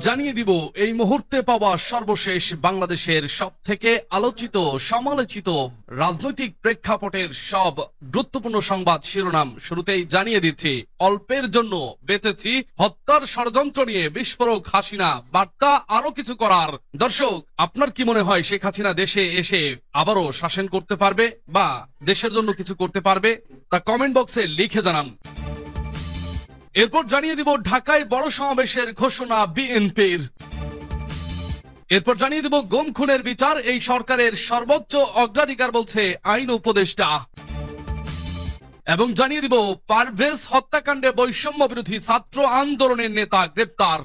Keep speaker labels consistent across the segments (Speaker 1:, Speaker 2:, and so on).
Speaker 1: জানিয়ে দিব এই মুহূর্তে পাওয়া সর্বশেষ বাংলাদেশের সবথেকে আলোচিত সমালোচিত রাজনৈতিক প্রেক্ষাপটের সব গুরুত্বপূর্ণ সংবাদ শিরোনাম শুরুতেই জানিয়ে দিচ্ছি। অল্পের জন্য বেঁচেছি, হত্যার ষড়যন্ত্র নিয়ে বিস্ফোরক হাসিনা, বার্তা আরো কিছু করার। দর্শক, আপনার কি মনে হয় শেখ হাসিনা দেশে এসে আবারও শাসন করতে পারবে বা দেশের জন্য কিছু করতে পারবে? তা কমেন্ট বক্সে লিখে জানান। এরপর জানিয়ে দিব ঢাকায় বড় সমাবেশের ঘোষণা বিএনপির। এরপর জানিয়ে দিব গুম খুনের বিচার এই সরকারের সর্বোচ্চ অগ্রাধিকার বলছে আইন উপদেষ্টা। এবং জানিয়ে দিব পারভেজ হত্যাকাণ্ডে বৈষম্য বিরোধী ছাত্র আন্দোলনের নেতা গ্রেপ্তার।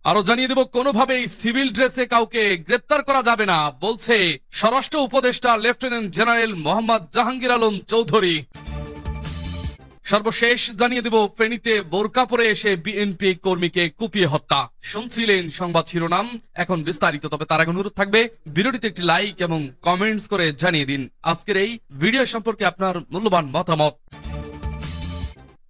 Speaker 1: আরো জানিয়ে দেব কোনোভাবেই সিভিল ড্রেসে কাউকে গ্রেপ্তার করা যাবে না বলছে স্বরাষ্ট্র উপদেষ্টা লেফটেন্যান্ট জেনারেল মোহাম্মদ জাহাঙ্গীর আলম চৌধুরী। সর্বশেষ জানিয়ে দেব ফেনীতে বোরকা পরে এসে বিএনপি কর্মীকে কুপিয়ে হত্যা। শুনছিলেন সংবাদ শিরোনাম, এখন বিস্তারিত। তবে তার আগে অনুরোধ থাকবে ভিডিওটিতে একটি লাইক এবং কমেন্টস করে জানিয়ে দিন আজকের এই ভিডিও সম্পর্কে আপনার মূল্যবান মতামত।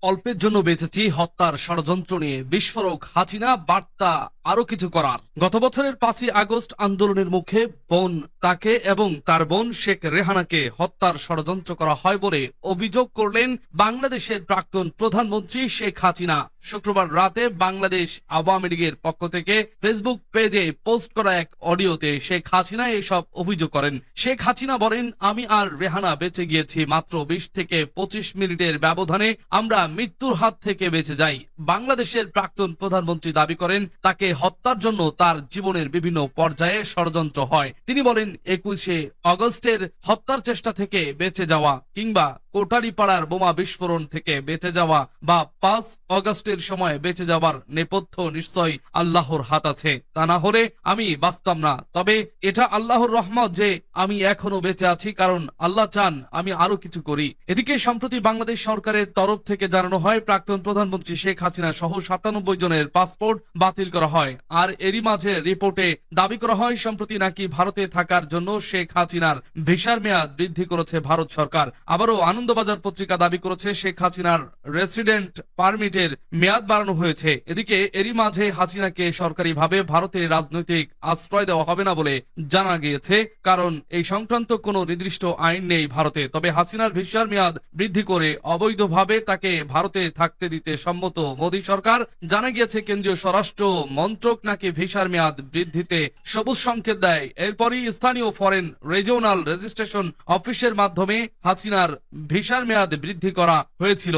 Speaker 1: অল্পের জন্য বেঁচেছি, হত্যার ষড়যন্ত্র নিয়ে বিস্ফোরক হাসিনা, বার্তা আরো কিছু করার। গত বছরের 5ই আগস্ট আন্দোলনের মুখে বোন তাকে এবং তার বোন শেখ রেহানাকে হত্যার ষড়যন্ত্র করা হয় বলে অভিযোগ করলেন বাংলাদেশের প্রাক্তন প্রধানমন্ত্রী শেখ হাসিনা। শুক্রবার রাতে বাংলাদেশ আওয়ামী লীগের পক্ষ থেকে ফেসবুক পেজে পোস্ট করা এক অডিওতে শেখ হাসিনা এসব অভিযোগ করেন। শেখ হাসিনা বলেন, আমি আর রেহানা বেঁচে গিয়েছি মাত্র 20 থেকে 25 মিনিটের ব্যবধানে আমরা মৃত্যুর হাত থেকে বেঁচে যাই। বাংলাদেশের প্রাক্তন প্রধানমন্ত্রী দাবি করেন তাকে হত্যার জন্য তার জীবনের বিভিন্ন পর্যায়ে ষড়যন্ত্র হয়। তিনি বলেন 21শে আগস্টের হত্যার চেষ্টা থেকে বেঁচে যাওয়া কিংবা কোটালীপাড়ার বোমা বিস্ফোরণ থেকে বেঁচে যাওয়া বা 5 আগস্টের সময় বেঁচে যাওয়ার নেপথ্য নিশ্চয়ই আল্লাহর হাত আছে, তা না হলে আমি বাঁচতাম না। তবে এটা আল্লাহর রহমত যে আমি এখনো বেঁচে আছি, কারণ আল্লাহ চান আমি আরো কিছু করি। এদিকে সম্প্রতি বাংলাদেশ সরকারের তরফ থেকে জানানো হয় প্রাক্তন প্রধানমন্ত্রী শেখ হাসিনা সহ 97 জনের পাসপোর্ট বাতিল করা হয়। আর এরই মাঝে রিপোর্টে দাবি করা হয় সম্প্রতি নাকি ভারতে থাকার জন্য শেখ হাসিনার ভিসার মেয়াদ বৃদ্ধি করেছে ভারত সরকার। আবারও আনন্দবাজার পত্রিকা দাবি করেছে শেখ হাসিনার রেসিডেন্ট পারমিটের মেয়াদ বাড়ানো হয়েছে। এদিকে এরই মাঝে হাসিনাকে সরকারিভাবে ভারতে রাজনৈতিক আশ্রয় দেওয়া হবে না বলে জানা গিয়েছে, কারণ এই সংক্রান্ত কোনো নির্দিষ্ট আইন নেই ভারতে। তবে হাসিনার ভিসার মেয়াদ বৃদ্ধি করে অবৈধভাবে তাকে ভারতে থাকতে দিতে সম্মত মোদী সরকার। জানা গিয়েছে কেন্দ্রীয় স্বরাষ্ট্র মন্ত্রক নাকি ভিসার মেয়াদ বৃদ্ধিতে সবুজ সংকেত দেয়। এরপরই স্থানীয় ফরেন রিজিওনাল রেজিস্ট্রেশন অফিসের মাধ্যমে হাসিনার ভিসার মেয়াদ বৃদ্ধি করা হয়েছিল।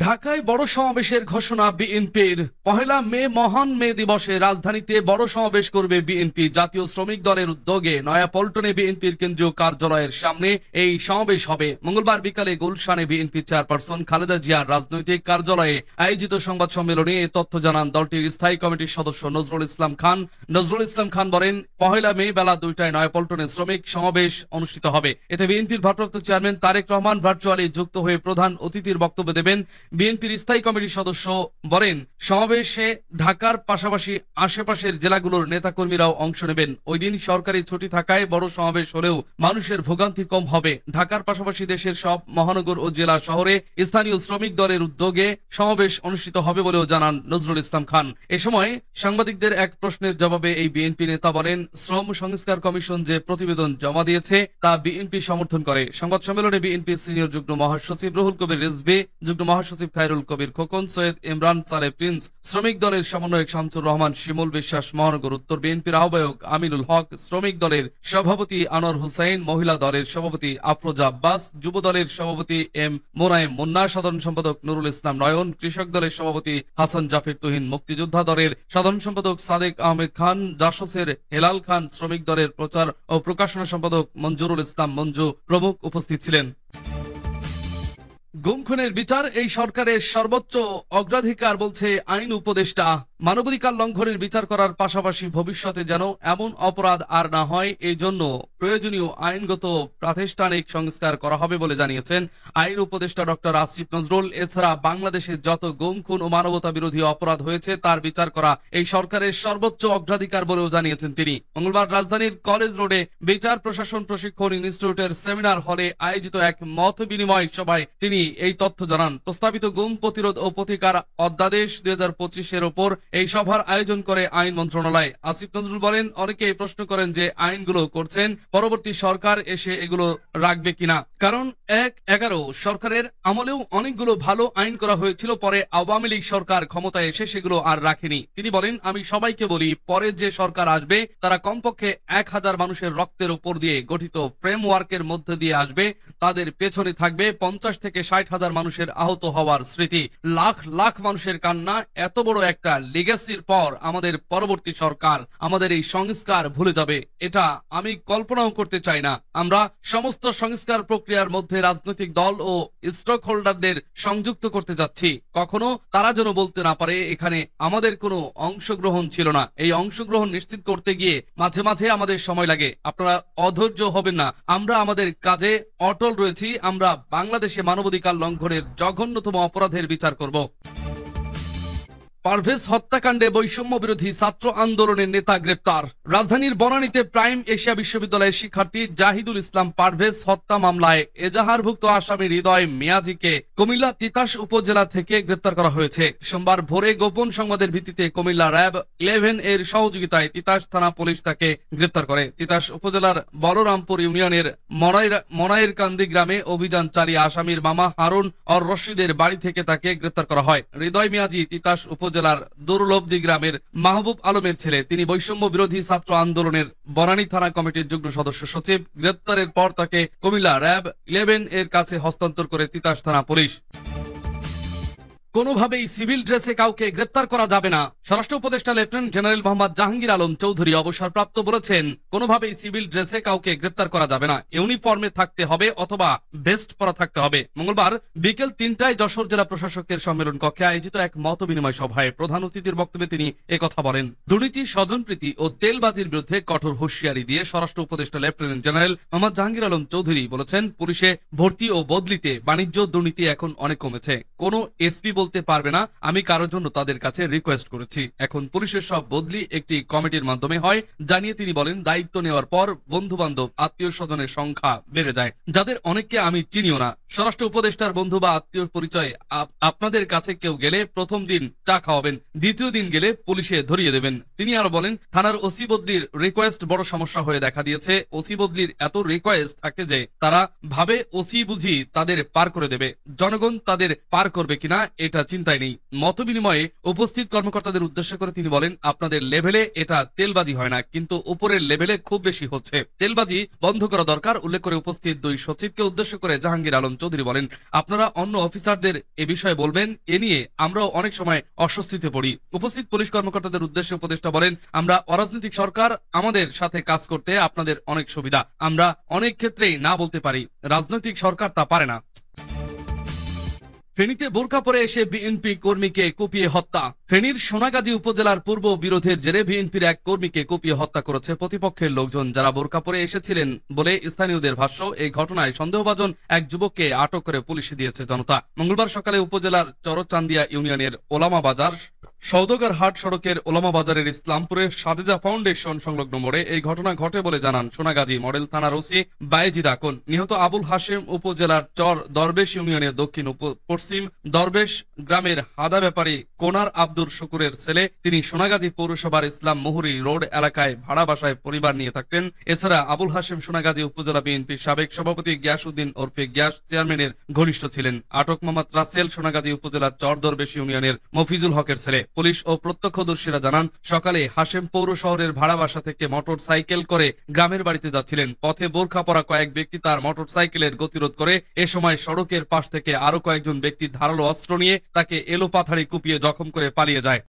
Speaker 1: ঢাকায় বড় সমাবেশের ঘোষণা বিএনপির। 1 মে মহান মে দিবসে রাজধানীতে বড় সমাবেশ করবে বিএনপি। জাতীয় শ্রমিক দলের উদ্যোগে নয়াপল্টনে বিএনপির কেন্দ্রীয় কার্যালয়ের সামনে এই সমাবেশ হবে। মঙ্গলবার বিকালে গুলশানে বিএনপি চেয়ারপারসন খালেদা জিয়ার রাজনৈতিক কার্যালয়ে আয়োজিত সংবাদ সম্মেলনে এ তথ্য জানান দলটির স্থায়ী কমিটির সদস্য নজরুল ইসলাম খান। নজরুল ইসলাম খান বলেন, 1 মে বেলা 2টায় নয়াপল্টনে শ্রমিক সমাবেশ অনুষ্ঠিত হবে। এতে বিএনপির ভারপ্রাপ্ত চেয়ারম্যান তারেক রহমান ভার্চুয়ালি যুক্ত হয়ে প্রধান অতিথির বক্তব্য দেবেন। বিএনপির স্থায়ী কমিটির সদস্য বলেন, সমাবেশে ঢাকার পাশাপাশি আশেপাশের জেলাগুলোর নেতাকর্মীরাও অংশ নেবেন। ওই দিন সরকারি ছুটি থাকায় বড় সমাবেশ হলেও মানুষের ভোগান্তি কম হবে। ঢাকার পাশাপাশি দেশের সব মহানগর ও জেলা শহরে স্থানীয় শ্রমিক দলের উদ্যোগে সমাবেশ অনুষ্ঠিত হবে বলেও জানান নজরুল ইসলাম খান। এ সময় সাংবাদিকদের এক প্রশ্নের জবাবে এই বিএনপি নেতা বলেন, শ্রম সংস্কার কমিশন যে প্রতিবেদন জমা দিয়েছে তা বিএনপি সমর্থন করে। সংবাদ সম্মেলনে বিএনপি সিনিয়র যুগ্ম মহাসচিব রুহুল কবির রিজভী, যুগ্ম মহাসচিব খায়রুল কবির খোকন, সৈয়দ ইমরান সালে প্রিন্স, শ্রমিক দলের সমন্বয়ক শামসুর রহমান শিমুল বিশ্বাস, মহানগর উত্তর বিএনপির আহ্বায়ক আমিনুল হক, শ্রমিক দলের সভাপতি আনোয়ার হুসাইন, মহিলা দলের সভাপতি আফরোজা আব্বাস, যুব দলের সভাপতি এম মোনায়েম মুন্না, সাধারণ সম্পাদক নুরুল ইসলাম নয়ন, কৃষক দলের সভাপতি হাসান জাফির তুহিন, মুক্তিযোদ্ধা দলের সাধারণ সম্পাদক সাদেক আহমেদ খান, জাসসের হেলাল খান, শ্রমিক দলের প্রচার ও প্রকাশনা সম্পাদক মঞ্জুরুল ইসলাম মঞ্জু প্রমুখ উপস্থিত ছিলেন। গুম খুনের বিচার এই সরকারের সর্বোচ্চ অগ্রাধিকার বলছে আইন উপদেষ্টা। মানবাধিকার লঙ্ঘনের বিচার করার পাশাপাশি ভবিষ্যতে যেন এমন অপরাধ আর না হয়, এই জন্য প্রয়োজনীয় আইনগত প্রাতিষ্ঠানিক সংস্কার করা হবে বলে জানিয়েছেন আইন উপদেষ্টা ডক্টর আসিফ নজরুল। এছাড়া বাংলাদেশে যত গুম খুন ও মানবতা বিরোধী অপরাধ হয়েছে তার বিচার করা এই সরকারের সর্বোচ্চ অগ্রাধিকার বলেও জানিয়েছেন তিনি। মঙ্গলবার রাজধানীর কলেজ রোডে বিচার প্রশাসন প্রশিক্ষণ ইনস্টিটিউটের সেমিনার হলে আয়োজিত এক মত বিনিময় সভায় তিনি এই তথ্য জানান। প্রস্তাবিত গুম প্রতিরোধ ও প্রতিকার অধ্যাদেশ 2025-এর ওপর এই সভার আয়োজন করে আইন মন্ত্রণালয়। আসিফ নজরুল বলেন, অনেকে প্রশ্ন করেন যে আইনগুলো করছেন পরবর্তী সরকার এসে এগুলো রাখবে কিনা, কারণ 1-11 সরকারের আমলেও অনেকগুলো ভালো আইন করা হয়েছিল, পরে আওয়ামী লীগ সরকার ক্ষমতায় এসে সেগুলো আর রাখেনি। তিনি বলেন, আমি সবাইকে বলি পরে যে সরকার আসবে তারা কমপক্ষে 1000 মানুষের রক্তের উপর দিয়ে গঠিত ফ্রেমওয়ার্কের মধ্যে দিয়ে আসবে, তাদের পেছনে থাকবে 50 থেকে 60 হাজার মানুষের আহত হওয়ার স্মৃতি, লাখ লাখ মানুষের কান্না। এত বড় একটা লিগ্যাসির পর আমাদের পরবর্তী সরকার আমাদের এই সংস্কার ভুলে যাবে, এটা আমি কল্পনাও করতে চাই না। আমরা সমস্ত সংস্কার প্রক্রিয়ার মধ্যে রাজনৈতিক দল ও স্টক হোল্ডারদের সংযুক্ত করতে যাচ্ছি, কখনো তারা যেন বলতে না পারে এখানে আমাদের কোনো অংশগ্রহণ ছিল না। এই অংশগ্রহণ নিশ্চিত করতে গিয়ে মাঝে মাঝে আমাদের সময় লাগে, আপনারা অধৈর্য হবেন না, আমরা আমাদের কাজে অটল রয়েছি। আমরা বাংলাদেশে মানবাধিকার লঙ্ঘনের জঘন্যতম অপরাধের বিচার করব। পারভেজ হত্যাকাণ্ডে বৈষম্য বিরোধী ছাত্র আন্দোলনের নেতা গ্রেপ্তার। রাজধানীর বনানীতে প্রাইম এশিয়া বিশ্ববিদ্যালয়ের শিক্ষার্থী জাহিদুল ইসলাম পারভেজ হত্যা মামলায় এজাহারভুক্ত আসামি হৃদয় মিয়াজিকে কুমিল্লা তিতাস উপজেলা থেকে গ্রেপ্তার করা হয়েছে। সোমবার ভোরে গোপন সংবাদের ভিত্তিতে কুমিল্লা র্যাব 11 এর সহযোগিতায় তিতাস থানা পুলিশ তাকে গ্রেপ্তার করে। তিতাস উপজেলার বলরামপুর ইউনিয়নের মনাইরকান্দি গ্রামে অভিযান চালিয়ে আসামির মামা হারুন আর রশিদের বাড়ি থেকে তাকে গ্রেপ্তার করা হয়। হৃদয় মিয়াজি তিতাস উপজেলার দুর্লভদি গ্রামের মাহবুব আলমের ছেলে। তিনি বৈষম্য বিরোধী ছাত্র আন্দোলনের বনানী থানা কমিটির যুগ্ম সদস্য সচিব। গ্রেপ্তারের পর তাকে কুমিল্লা র্যাব 11 এর কাছে হস্তান্তর করে তিতাস থানা পুলিশ। কোনোভাবেই সিভিল ড্রেসে কাউকে গ্রেপ্তার করা যাবে না। স্বরাষ্ট্র উপদেষ্টা লেফটেন্যান্ট জেনারেল মোহাম্মদ জাহাঙ্গীর আলম চৌধুরী অবসরপ্রাপ্ত বলেছেন, কোনোভাবেই সিভিল ড্রেসে কাউকে গ্রেপ্তার করা যাবে না, ইউনিফর্মে থাকতে হবে অথবা ভেস্ট পরা থাকতে হবে। মঙ্গলবার বিকেল 3টায় যশোর জেলা প্রশাসকের সম্মেলন কক্ষে আয়োজিত এক মত বিনিময় সভায় প্রধান অতিথির বক্তব্যে তিনি একথা বলেন। দুর্নীতি, স্বজনপ্রীতি ও তেলবাজির বিরুদ্ধে কঠোর হুঁশিয়ারি দিয়ে স্বরাষ্ট্র উপদেষ্টা লেফটেন্যান্ট জেনারেল মোহাম্মদ জাহাঙ্গীর আলম চৌধুরী বলেছেন, পুলিশে ভর্তি ও বদলিতে বাণিজ্য দুর্নীতি এখন অনেক কমেছে। কোনো এসপি বলতে পারবে না আমি কারোর জন্য তাদের কাছে রিকোয়েস্ট করেছি। এখন পুলিশের সব বদলি একটি কমিটির মাধ্যমে হয় জানিয়ে তিনি বলেন, দায়িত্ব নেওয়ার পর বন্ধু বান্ধব আত্মীয় স্বজনের সংখ্যা বেড়ে যায়, যাদের অনেককে আমি চিনিও না। স্বরাষ্ট্র উপদেষ্টার বন্ধু বা আত্মীয় পরিচয় আপনাদের কাছে কেউ গেলে প্রথম দিন চা খাওয়াবেন, দ্বিতীয় দিন গেলে পুলিশে ধরিয়ে দেবেন। তিনি আরো বলেন, থানার ওসি বদলির রিকোয়েস্ট বড় সমস্যা হয়ে দেখা দিয়েছে। ওসি বদলির এত রিকোয়েস্ট থাকে যে তারা ভাবে ওসি বুঝি তাদের পার করে দেবে, জনগণ তাদের পার করবে কিনা এটা চিন্তায় নেই। মত বিনিময়ে উপস্থিত কর্মকর্তাদের উদ্দেশ্য করে তিনি বলেন, আপনাদের লেভেলে এটা তেলবাজি হয় না, কিন্তু উপরের লেভেলে খুব বেশি হচ্ছে, তেলবাজি বন্ধ করা দরকার। উল্লেখ করে উপস্থিত দুই সচিবকে উদ্দেশ্য করে জাহাঙ্গীর আলম চৌধুরী বলেন, আপনারা অন্য অফিসারদের এ বিষয়ে বলবেন, এ নিয়ে আমরাও অনেক সময় অস্বস্তিতে পড়ি। উপস্থিত পুলিশ কর্মকর্তাদের উদ্দেশ্যে উপদেষ্টা বলেন, আমরা অরাজনৈতিক সরকার, আমাদের সাথে কাজ করতে আপনাদের অনেক সুবিধা, আমরা অনেক ক্ষেত্রেই না বলতে পারি, রাজনৈতিক সরকার তা পারে না। ফেনীতে বোরকা পরে এসে বিএনপি কর্মীকে কুপিয়ে হত্যা। ফেনীর সোনাগাজী উপজেলার পূর্ব বিরোধের জেরে বিএনপির এক কর্মীকে কুপিয়ে হত্যা করেছে প্রতিপক্ষের লোকজন, যারা বোরকা পরে এসেছিলেন বলে স্থানীয়দের ভাষ্য। এই ঘটনায় সন্দেহভাজন এক যুবককে আটক করে পুলিশে দিয়েছে জনতা। মঙ্গলবার সকালে উপজেলার চরচান্দিয়া ইউনিয়নের ওলামা বাজার সৌদগার হাট সড়কের ওলামা বাজারের ইসলামপুরের সাদেজা ফাউন্ডেশন সংলগ্ন মোড়ে এই ঘটনা ঘটে বলে জানান সোনাগাজী মডেল থানার ওসি বায়েজিদ আকন। নিহত আবুল হাশেম উপজেলার চর দরবেশ ইউনিয়নের দক্ষিণ পশ্চিম দরবেশ গ্রামের হাদা ব্যাপারী কোনার আব্দুর শুকুরের ছেলে। তিনি সোনাগাজী পৌরসভার ইসলাম মুহুরী রোড এলাকায় ভাড়া বাসায় পরিবার নিয়ে থাকতেন। এছাড়া আবুল হাশেম সোনাগাজী উপজেলা বিএনপির সাবেক সভাপতি গিয়াসউদ্দিন ওরফে গিয়াস চেয়ারম্যানের ঘনিষ্ঠ ছিলেন। আটক মোহাম্মদ রাসেল সোনাগাজী উপজেলার চর দরবেশ ইউনিয়নের মফিজুল হকের ছেলে। পুলিশ ও প্রত্যক্ষদর্শীরা জানান, সকালে হাশেম পৌর শহরের ভাড়া বাসা থেকে মোটর সাইকেল করে গ্রামের বাড়িতে যাচ্ছিলেন। পথে বোরখা পরা কয়েক ব্যক্তি তার মোটর সাইকেলের গতিরোধ করে। এ সময় সড়কের পাশ থেকে আরো কয়েকজন ব্যক্তি ধারালো অস্ত্র নিয়ে তাকে এলোপাথাড়ি কুপিয়ে জখম করে পালিয়ে যায়।